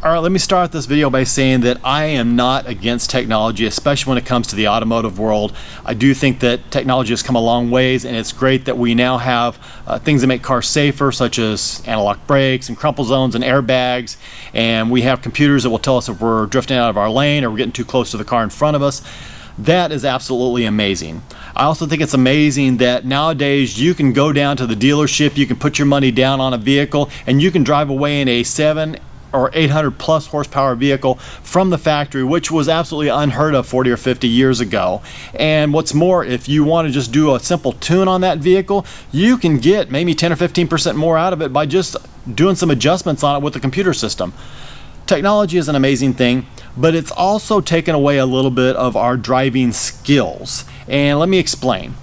All right, let me start this video by saying that I am not against technology, especially when it comes to the automotive world. I do think that technology has come a long ways, and it's great that we now have things that make cars safer, such as anti-lock brakes and crumple zones and airbags, and we have computers that will tell us if we're drifting out of our lane or we're getting too close to the car in front of us. That is absolutely amazing. I also think it's amazing that nowadays you can go down to the dealership, you can put your money down on a vehicle, and you can drive away in a 700 or 800 plus horsepower vehicle from the factory, which was absolutely unheard of 40 or 50 years ago. And what's more, if you want to just do a simple tune on that vehicle, you can get maybe 10 or 15% more out of it by just doing some adjustments on it with the computer system. Technology is an amazing thing, but it's also taken away a little bit of our driving skills. And let me explain.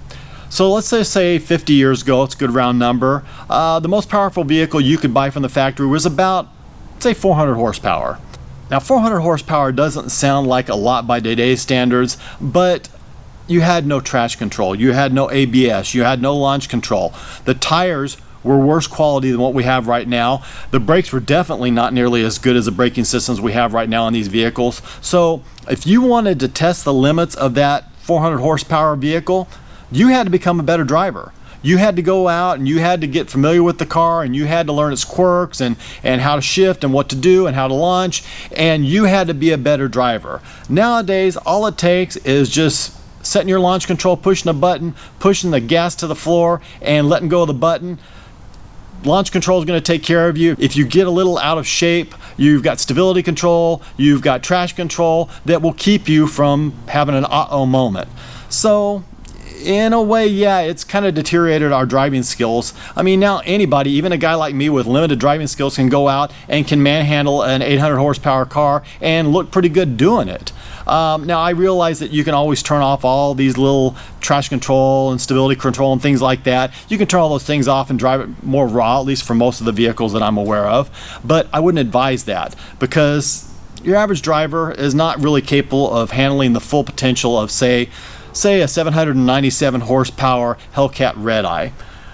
So let's say 50 years ago, it's a good round number, the most powerful vehicle you could buy from the factory was about, say, 400 horsepower. Now 400 horsepower doesn't sound like a lot by today's standards, but you had no traction control, you had no ABS, you had no launch control. The tires were worse quality than what we have right now. The brakes were definitely not nearly as good as the braking systems we have right now on these vehicles. So if you wanted to test the limits of that 400 horsepower vehicle, you had to become a better driver. You had to go out and you had to get familiar with the car, and you had to learn its quirks and how to shift and what to do and how to launch, and you had to be a better driver. Nowadays, all it takes is just setting your launch control, pushing a button, pushing the gas to the floor, and letting go of the button. Launch control is going to take care of you. If you get a little out of shape, you've got stability control, you've got traction control that will keep you from having an uh-oh moment. So in a way, yeah, it's kind of deteriorated our driving skills. I mean, now anybody, even a guy like me with limited driving skills, can go out and can manhandle an 800 horsepower car and look pretty good doing it. Now I realize that you can always turn off all these little traction control and stability control and things like that. You can turn all those things off and drive it more raw, at least for most of the vehicles that I'm aware of. But I wouldn't advise that, because your average driver is not really capable of handling the full potential of, say a 797 horsepower Hellcat Red Eye.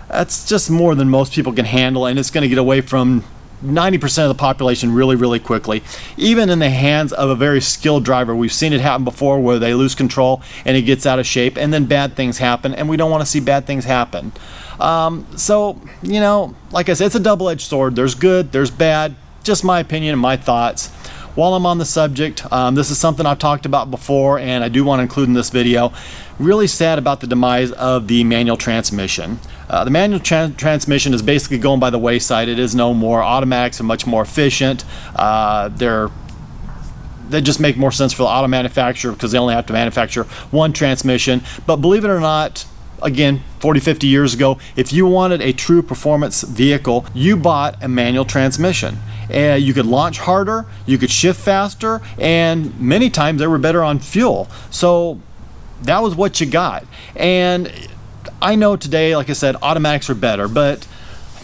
That's just more than most people can handle, and it's going to get away from 90% of the population really, really quickly. Even in the hands of a very skilled driver, we've seen it happen before where they lose control and it gets out of shape, and then bad things happen, and we don't want to see bad things happen. So, you know, like I said, it's a double-edged sword. There's good, there's bad, just my opinion and my thoughts. While I'm on the subject, this is something I've talked about before, and I do want to include in this video. Really sad about the demise of the manual transmission. The manual transmission is basically going by the wayside. It is no more. Automatics are much more efficient. They just make more sense for the auto manufacturer because they only have to manufacture one transmission. But believe it or not, again, 40, 50 years ago, if you wanted a true performance vehicle, you bought a manual transmission. And you could launch harder, you could shift faster, and many times they were better on fuel. So that was what you got. And I know today, like I said, automatics are better, but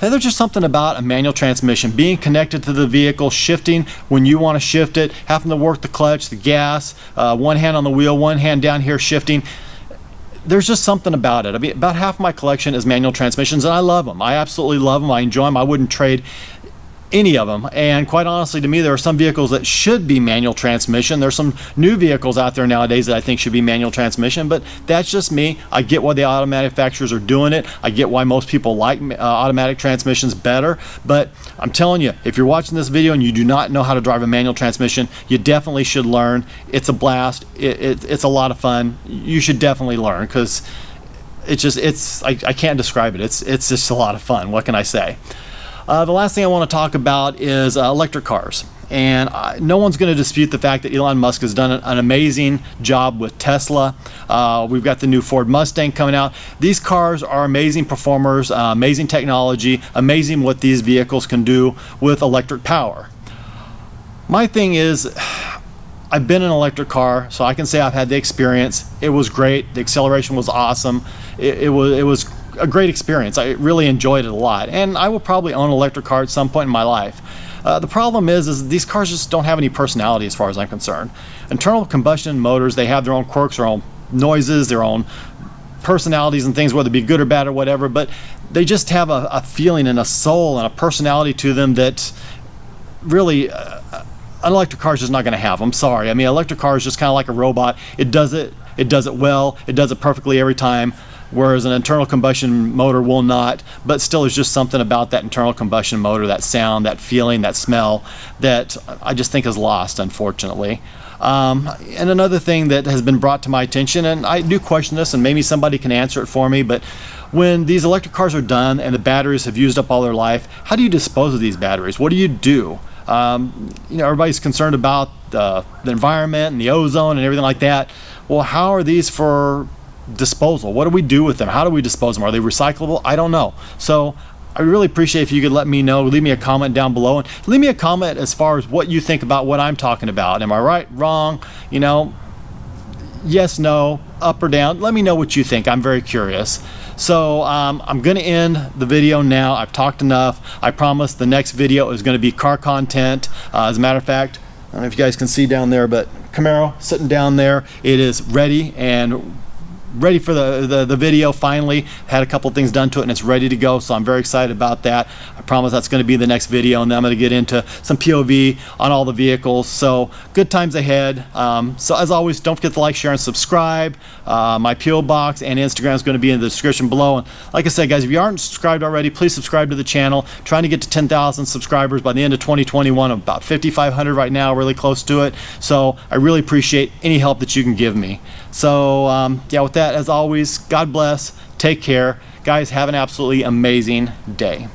there's just something about a manual transmission, being connected to the vehicle, shifting when you want to shift it, having to work the clutch, the gas, one hand on the wheel, one hand down here shifting. There's just something about it. I mean, about half my collection is manual transmissions, and I love them. I absolutely love them. I enjoy them. I wouldn't trade any of them. And quite honestly, to me, there are some vehicles that should be manual transmission. There's some new vehicles out there nowadays that I think should be manual transmission, but that's just me. I get why the auto manufacturers are doing it. I get why most people like automatic transmissions better, but I'm telling you, if you're watching this video and you do not know how to drive a manual transmission, you definitely should learn. It's a blast. It's a lot of fun. You should definitely learn, because I can't describe it. It's just a lot of fun. What can I say? The last thing I want to talk about is electric cars. And no one's going to dispute the fact that Elon Musk has done an amazing job with Tesla. We've got the new Ford Mustang coming out. These cars are amazing performers, amazing technology, amazing what these vehicles can do with electric power. My thing is, I've been in an electric car, so I can say I've had the experience. It was great. The acceleration was awesome. It was a great experience. I really enjoyed it a lot, and I will probably own an electric car at some point in my life. The problem is these cars just don't have any personality as far as I'm concerned. Internal combustion motors, they have their own quirks, their own noises, their own personalities and things, whether it be good or bad or whatever, but they just have a feeling and a soul and a personality to them that really an electric car is just not going to have. I'm sorry. I mean, electric car is just kind of like a robot. It does it well, it does it perfectly every time, whereas an internal combustion motor will not. But still, there's just something about that internal combustion motor, that sound, that feeling, that smell, that I just think is lost, unfortunately. And another thing that has been brought to my attention, and I do question this, and maybe somebody can answer it for me, but when these electric cars are done and the batteries have used up all their life, how do you dispose of these batteries? What do you do? Everybody's concerned about the environment and the ozone and everything like that. Well, how are these for disposal? What do we do with them? How do we dispose of them? Are they recyclable? I don't know. So I really appreciate if you could let me know. Leave me a comment down below, and leave me a comment as far as what you think about what I'm talking about. Am I right, wrong, yes, no, up or down? Let me know what you think. I'm very curious. So I'm going to end the video now. I've talked enough. I promise the next video is going to be car content. As a matter of fact, I don't know if you guys can see down there, but Camaro sitting down there, it is ready and ready for the video. Finally had a couple things done to it, and it's ready to go, so I'm very excited about that. I promise that's going to be the next video, and then I'm going to get into some POV on all the vehicles. So good times ahead. So as always, don't forget to like, share, and subscribe. My PO box and Instagram is going to be in the description below, and like I said, guys, if you aren't subscribed already, please subscribe to the channel. Trying to get to 10,000 subscribers by the end of 2021. I'm about 5,500 right now, really close to it, so I really appreciate any help that you can give me. So yeah, with that, as always, God bless, take care. Guys, have an absolutely amazing day.